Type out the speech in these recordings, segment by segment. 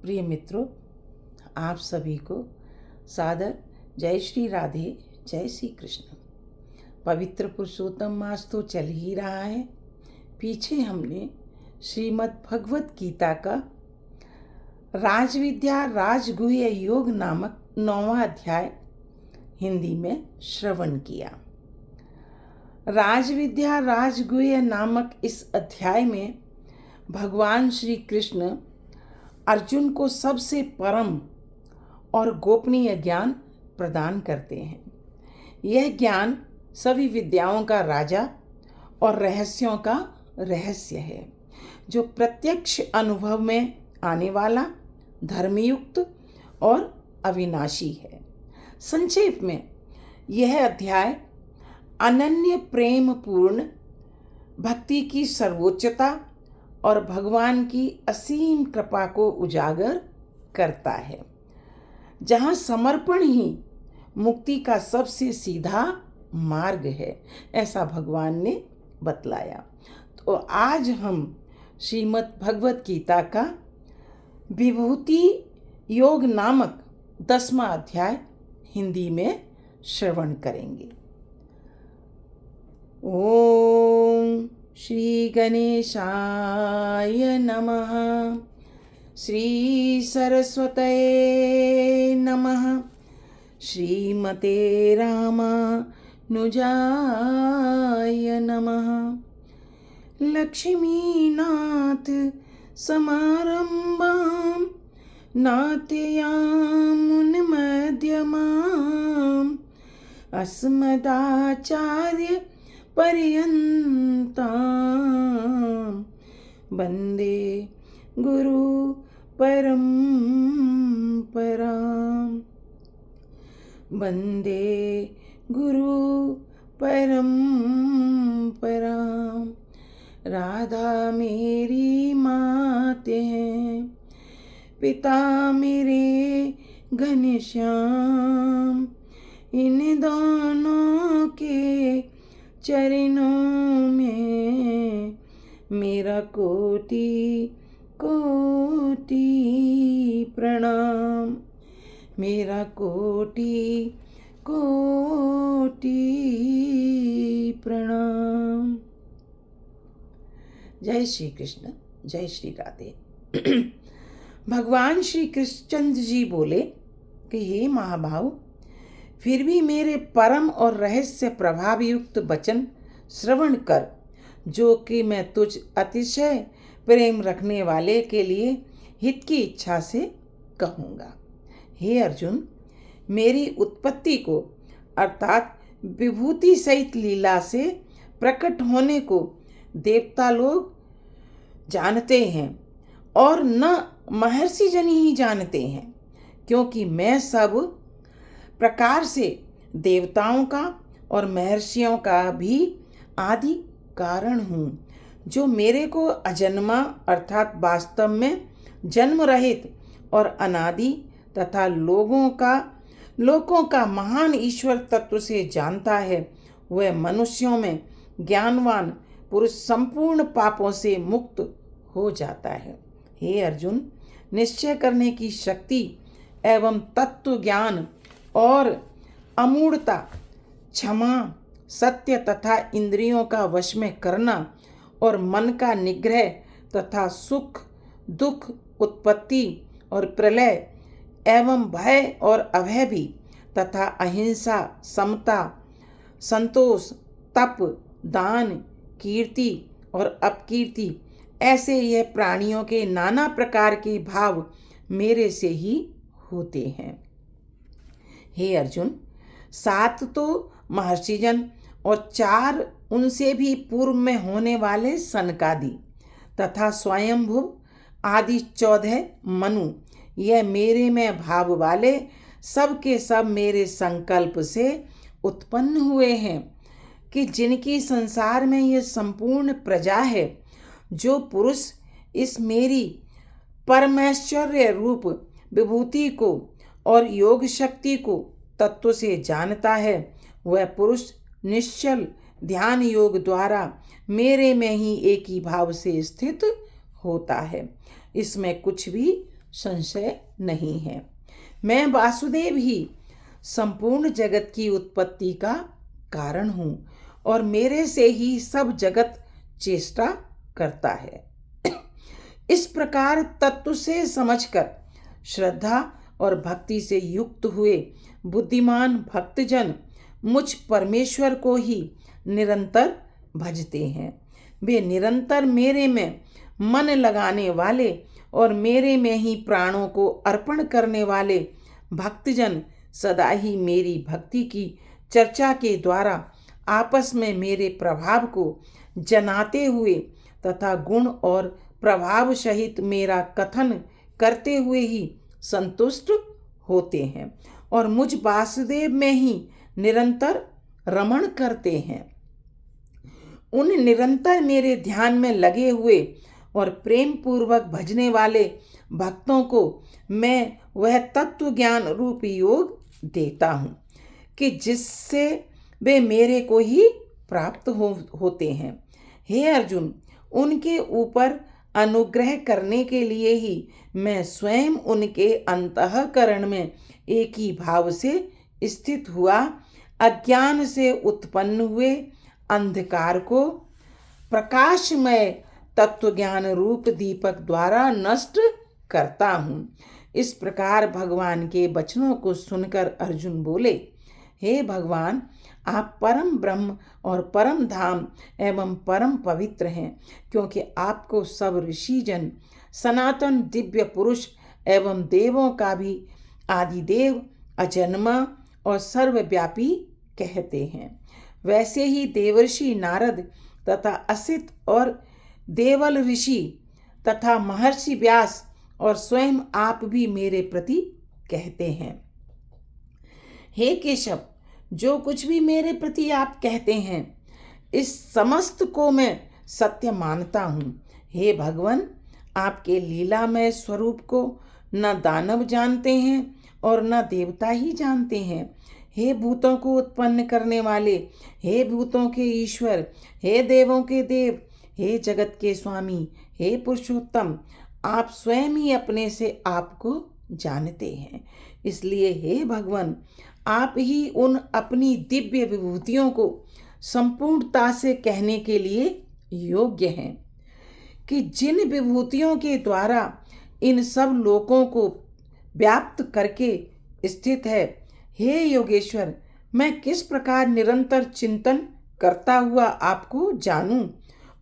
प्रिय मित्रों, आप सभी को सादर जय श्री राधे, जय श्री कृष्ण। पवित्र पुरुषोत्तम मास तो चल ही रहा है। पीछे हमने श्रीमद् भगवत गीता का राजविद्या राजगुह्य योग नामक 9वां अध्याय हिंदी में श्रवण किया। राजविद्या राजगुह्य नामक इस अध्याय में भगवान श्री कृष्ण अर्जुन को सबसे परम और गोपनीय ज्ञान प्रदान करते हैं। यह ज्ञान सभी विद्याओं का राजा और रहस्यों का रहस्य है, जो प्रत्यक्ष अनुभव में आने वाला, धर्मयुक्त और अविनाशी है। संक्षेप में यह अध्याय अनन्य प्रेम पूर्ण भक्ति की सर्वोच्चता और भगवान की असीम कृपा को उजागर करता है, जहाँ समर्पण ही मुक्ति का सबसे सीधा मार्ग है, ऐसा भगवान ने बतलाया। तो आज हम श्रीमद् भगवत गीता का विभूति योग नामक 10वां अध्याय हिंदी में श्रवण करेंगे। ओम श्री गणेशाय नमः। श्री सरस्वतये नमः। श्रीमते रामानुजाय नमः। लक्ष्मीनाथ समारंभां नाट्यामुन्मध्यमाम् अस्मदाचार्य पर्यन्तां वन्दे गुरु परम्परां। वन्दे गुरु परम्परां। राधा मेरी माते हैं, पिता मेरे घनश्याम। इन दोनों के चरणों में मेरा कोटि कोटि प्रणाम। मेरा कोटि कोटि प्रणाम। जय श्री कृष्ण, जय श्री राधे। भगवान श्री कृष्णचंद्र जी बोले कि हे महाभाव, फिर भी मेरे परम और रहस्य प्रभावयुक्त वचन श्रवण कर, जो कि मैं तुझ अतिशय प्रेम रखने वाले के लिए हित की इच्छा से कहूँगा। हे अर्जुन, मेरी उत्पत्ति को अर्थात विभूति सहित लीला से प्रकट होने को देवता लोग जानते हैं और न महर्षि जन ही जानते हैं, क्योंकि मैं सब प्रकार से देवताओं का और महर्षियों का भी आदि कारण हूँ, जो मेरे को अजन्मा अर्थात वास्तव में जन्म रहित और अनादि तथा लोकों का महान ईश्वर तत्व से जानता है। वह मनुष्यों में ज्ञानवान पुरुष संपूर्ण पापों से मुक्त हो जाता है। हे अर्जुन, निश्चय करने की शक्ति एवं तत्व ज्ञान और अमूढ़ता, क्षमा, सत्य तथा इंद्रियों का वश में करना और मन का निग्रह तथा सुख दुख, उत्पत्ति और प्रलय एवं भय और अभय भी तथा अहिंसा, समता, संतोष, तप, दान, कीर्ति और अपकीर्ति, ऐसे यह प्राणियों के नाना प्रकार के भाव मेरे से ही होते हैं। हे अर्जुन, 7 तो महर्षिजन और 4 उनसे भी पूर्व में होने वाले सनकादि तथा स्वयंभुव आदि 14 मनु, यह मेरे में भाव वाले सब के सब मेरे संकल्प से उत्पन्न हुए हैं, कि जिनकी संसार में यह संपूर्ण प्रजा है। जो पुरुष इस मेरी परमैश्वर्य रूप विभूति को और योग शक्ति को तत्व से जानता है, वह पुरुष निश्चल ध्यान योग द्वारा मेरे में ही एक ही भाव से स्थित होता है। इसमें कुछ भी संशय नहीं है। मैं वासुदेव ही संपूर्ण जगत की उत्पत्ति का कारण हूँ और मेरे से ही सब जगत चेष्टा करता है। इस प्रकार तत्व से समझकर श्रद्धा और भक्ति से युक्त हुए बुद्धिमान भक्तजन मुझ परमेश्वर को ही निरंतर भजते हैं। वे निरंतर मेरे में मन लगाने वाले और मेरे में ही प्राणों को अर्पण करने वाले भक्तजन सदा ही मेरी भक्ति की चर्चा के द्वारा आपस में मेरे प्रभाव को जनाते हुए तथा गुण और प्रभाव सहित मेरा कथन करते हुए ही संतुष्ट होते हैं और मुझ वासुदेव में ही निरंतर रमण करते हैं। उन निरंतर मेरे ध्यान में लगे हुए और प्रेम पूर्वक भजने वाले भक्तों को मैं वह तत्व ज्ञान रूप योग देता हूँ कि जिससे वे मेरे को ही प्राप्त होते हैं। हे अर्जुन, उनके ऊपर अनुग्रह करने के लिए ही मैं स्वयं उनके अंतःकरण में एक ही भाव से स्थित हुआ अज्ञान से उत्पन्न हुए अंधकार को प्रकाशमय तत्वज्ञान रूप दीपक द्वारा नष्ट करता हूँ। इस प्रकार भगवान के वचनों को सुनकर अर्जुन बोले, हे भगवान, आप परम ब्रह्म और परम धाम एवं परम पवित्र हैं, क्योंकि आपको सब ऋषिजन सनातन दिव्य पुरुष एवं देवों का भी आदिदेव, अजन्मा और सर्वव्यापी कहते हैं। वैसे ही देवर्षि नारद तथा असित और देवल ऋषि तथा महर्षि व्यास और स्वयं आप भी मेरे प्रति कहते हैं। हे केशव, जो कुछ भी मेरे प्रति आप कहते हैं, इस समस्त को मैं सत्य मानता हूँ। हे भगवान, आपके लीलामय स्वरूप को न दानव जानते हैं और न देवता ही जानते हैं। हे भूतों को उत्पन्न करने वाले, हे भूतों के ईश्वर, हे देवों के देव, हे जगत के स्वामी, हे पुरुषोत्तम, आप स्वयं ही अपने से आपको जानते हैं। इसलिए हे भगवान, आप ही उन अपनी दिव्य विभूतियों को संपूर्णता से कहने के लिए योग्य हैं कि जिन विभूतियों के द्वारा इन सब लोकों को व्याप्त करके स्थित है। हे योगेश्वर, मैं किस प्रकार निरंतर चिंतन करता हुआ आपको जानूं,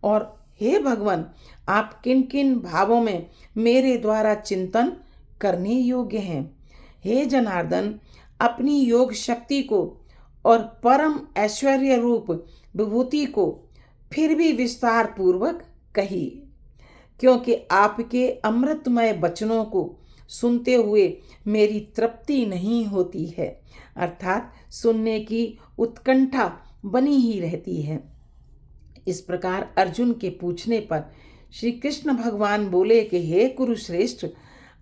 और हे भगवान, आप किन किन भावों में मेरे द्वारा चिंतन करने योग्य हैं। हे जनार्दन, अपनी योग शक्ति को और परम ऐश्वर्य रूप विभूति को फिर भी विस्तार पूर्वक कहिए, क्योंकि आपके अमृतमय वचनों को सुनते हुए मेरी तृप्ति नहीं होती है, अर्थात सुनने की उत्कंठा बनी ही रहती है। इस प्रकार अर्जुन के पूछने पर श्री कृष्ण भगवान बोले कि हे कुरुश्रेष्ठ,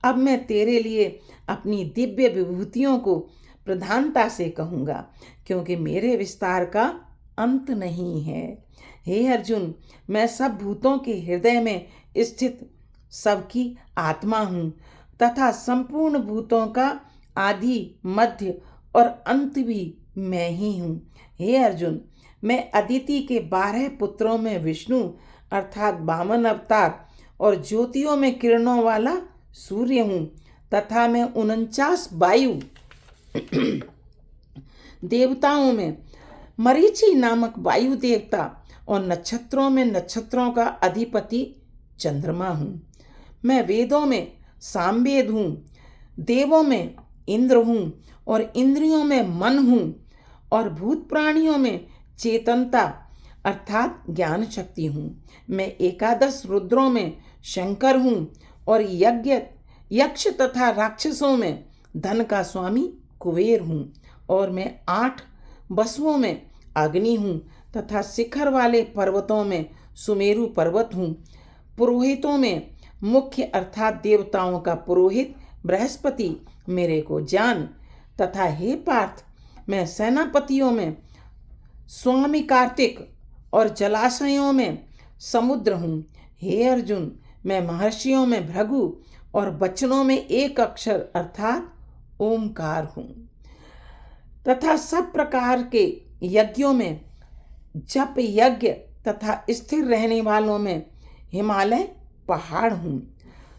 अब मैं तेरे लिए अपनी दिव्य विभूतियों को प्रधानता से कहूँगा, क्योंकि मेरे विस्तार का अंत नहीं है। हे अर्जुन, मैं सब भूतों के हृदय में स्थित सबकी आत्मा हूँ तथा संपूर्ण भूतों का आदि, मध्य और अंत भी मैं ही हूँ। हे अर्जुन, मैं अदिति के 12 पुत्रों में विष्णु अर्थात वामन अवतार और ज्योतियों में किरणों वाला सूर्य हूँ तथा मैं 49 वायु देवताओं में मरीचि नामक वायु देवता और नक्षत्रों में नक्षत्रों का अधिपति चंद्रमा हूँ। मैं वेदों में सामवेद हूँ, देवों में इंद्र हूँ और इंद्रियों में मन हूँ और भूत प्राणियों में चेतनता अर्थात ज्ञान शक्ति हूँ। मैं 11 रुद्रों में शंकर हूँ और यक्ष तथा राक्षसों में धन का स्वामी कुबेर हूँ और मैं 8 वसुओं में अग्नि हूँ तथा शिखर वाले पर्वतों में सुमेरु पर्वत हूँ। पुरोहितों में मुख्य अर्थात देवताओं का पुरोहित बृहस्पति मेरे को जान तथा हे पार्थ, मैं सेनापतियों में स्वामी कार्तिक और जलाशयों में समुद्र हूँ। हे अर्जुन, मैं महर्षियों में भृगु और वचनों में एक अक्षर अर्थात ओमकार हूँ, तथा सब प्रकार के यज्ञों में जप यज्ञ तथा स्थिर रहने वालों में हिमालय पहाड़ हूँ।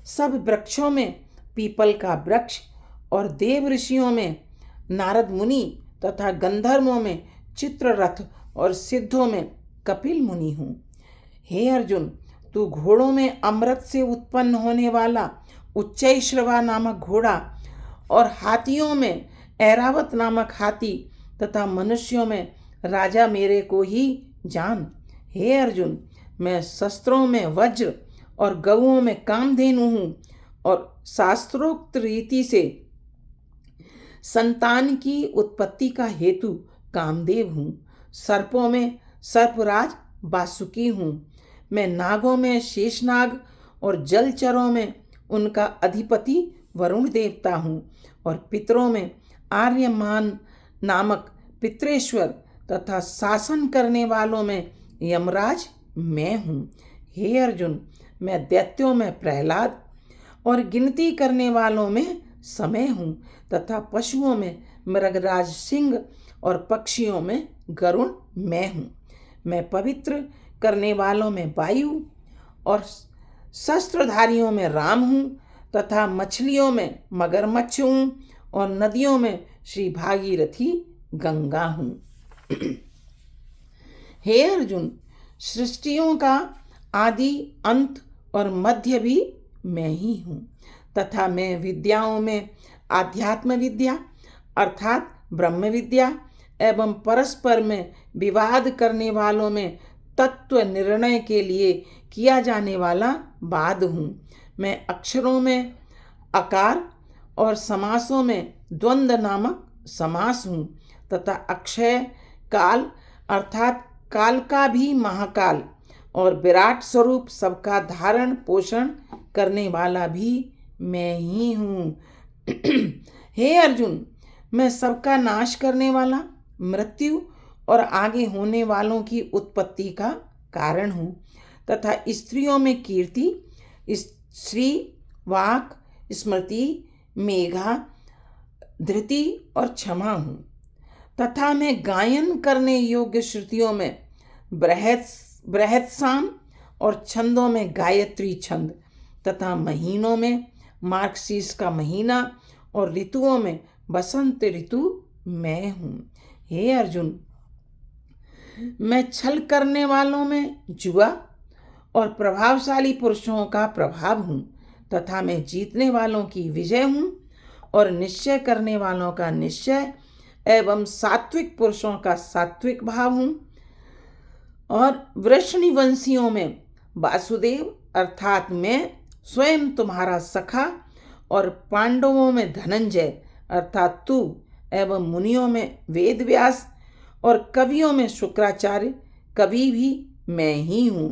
सब वृक्षों में पीपल का वृक्ष और देव ऋषियों में नारद मुनि तथा गंधर्वों में चित्ररथ और सिद्धों में कपिल मुनि हूँ। हे अर्जुन, तू घोड़ों में अमृत से उत्पन्न होने वाला उच्चैश्रवा नामक घोड़ा और हाथियों में ऐरावत नामक हाथी तथा मनुष्यों में राजा मेरे को ही जान। हे अर्जुन, मैं शस्त्रों में वज्र और गऊओं में कामधेनु हूँ और शास्त्रोक्त रीति से संतान की उत्पत्ति का हेतु कामदेव हूँ। सर्पों में सर्पराज वासुकी हूँ। मैं नागों में शेषनाग और जलचरों में उनका अधिपति वरुण देवता हूँ और पितरों में आर्यमान नामक पितरेश्वर तथा शासन करने वालों में यमराज मैं हूँ। हे अर्जुन, मैं दैत्यों में प्रहलाद और गिनती करने वालों में समय हूँ तथा पशुओं में मृगराज सिंह और पक्षियों में गरुण मैं हूँ। मैं पवित्र करने वालों में वायु और शस्त्रधारियों में राम हूँ तथा मछलियों में मगरमच्छ हूँ और नदियों में श्री भागीरथी गंगा हूँ। हे अर्जुन, सृष्टियों का आदि अंत और मध्य भी मैं ही हूँ तथा मैं विद्याओं में आध्यात्म विद्या अर्थात ब्रह्म विद्या एवं परस्पर में विवाद करने वालों में तत्व निर्णय के लिए किया जाने वाला वाद हूँ। मैं अक्षरों में अकार और समासों में द्वंद्व नामक समास हूँ तथा अक्षय काल अर्थात काल का भी महाकाल और विराट स्वरूप सबका धारण पोषण करने वाला भी मैं ही हूँ। हे अर्जुन, मैं सबका नाश करने वाला, मृत्यु और आगे होने वालों की उत्पत्ति का कारण हूँ तथा स्त्रियों में कीर्ति, श्री, वाक, स्मृति, मेघा, धृति और क्षमा हूँ तथा मैं गायन करने योग्य श्रुतियों में बृहत्साम और छंदों में गायत्री छंद तथा महीनों में मार्गशीर्ष का महीना और ऋतुओं में बसंत ऋतु मैं हूँ। हे अर्जुन, मैं छल करने वालों में जुआ और प्रभावशाली पुरुषों का प्रभाव हूँ तथा मैं जीतने वालों की विजय हूँ और निश्चय करने वालों का निश्चय एवं सात्विक पुरुषों का सात्विक भाव हूँ और वृषणिवंशियों में वासुदेव अर्थात मैं स्वयं तुम्हारा सखा और पांडवों में धनंजय अर्थात तू एवं मुनियों में वेदव्यास और कवियों में शुक्राचार्य कवि भी मैं ही हूँ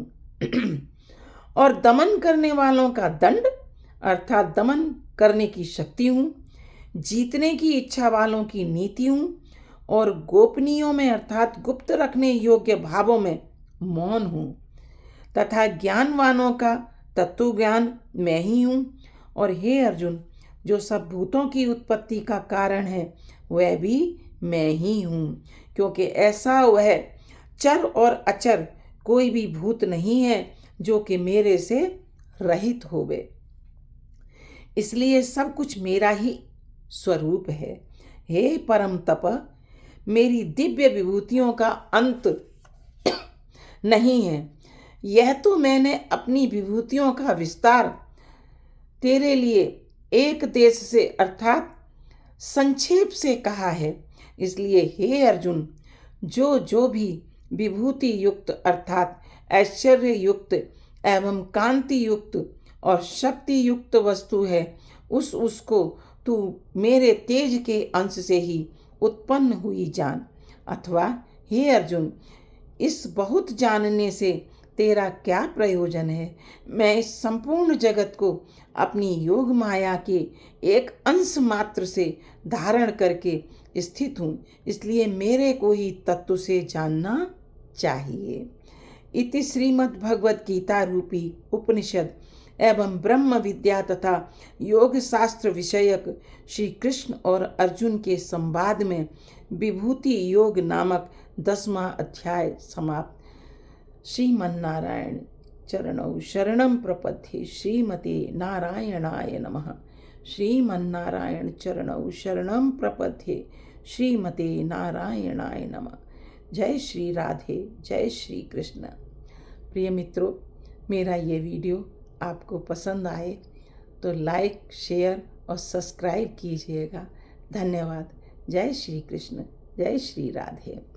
और दमन करने वालों का दंड अर्थात दमन करने की शक्ति हूँ। जीतने की इच्छा वालों की नीति हूँ और गोपनीयों में अर्थात गुप्त रखने योग्य भावों में मौन हूँ तथा ज्ञानवानों का तत्व ज्ञान मैं ही हूँ। और हे अर्जुन, जो सब भूतों की उत्पत्ति का कारण है वह भी मैं ही हूँ, क्योंकि ऐसा वह चर और अचर कोई भी भूत नहीं है जो कि मेरे से रहित होवे। इसलिए सब कुछ मेरा ही स्वरूप है। हे परम तप, मेरी दिव्य विभूतियों का अंत नहीं है। यह तो मैंने अपनी विभूतियों का विस्तार तेरे लिए एक देश से अर्थात संक्षेप से कहा है। इसलिए हे अर्जुन, जो जो भी विभूति युक्त अर्थात ऐश्वर्य युक्त एवं कांति युक्त और शक्ति युक्त वस्तु है उसको तू मेरे तेज के अंश से ही उत्पन्न हुई जान। अथवा हे अर्जुन, इस बहुत जानने से तेरा क्या प्रयोजन है। मैं इस संपूर्ण जगत को अपनी योग माया के एक अंश मात्र से धारण करके स्थित हूँ, इसलिए मेरे को ही तत्व से जानना चाहिए। इति श्रीमद् भगवद गीता रूपी उपनिषद एवं ब्रह्म विद्या तथा योग शास्त्र विषयक श्री कृष्ण और अर्जुन के संवाद में विभूति योग नामक 10वां अध्याय समाप्त। श्रीमन्नारायण चरणौ शरणं प्रपद्ये। श्रीमते नारायणाय नमः। श्रीमन्नारायण चरणौ शरणं प्रपद्ये। श्रीमते नारायणाय नमः। जय श्री राधे, जय श्री कृष्ण। प्रिय मित्रों, मेरा ये वीडियो आपको पसंद आए तो लाइक, शेयर और सब्सक्राइब कीजिएगा। धन्यवाद। जय श्री कृष्ण, जय श्री राधे।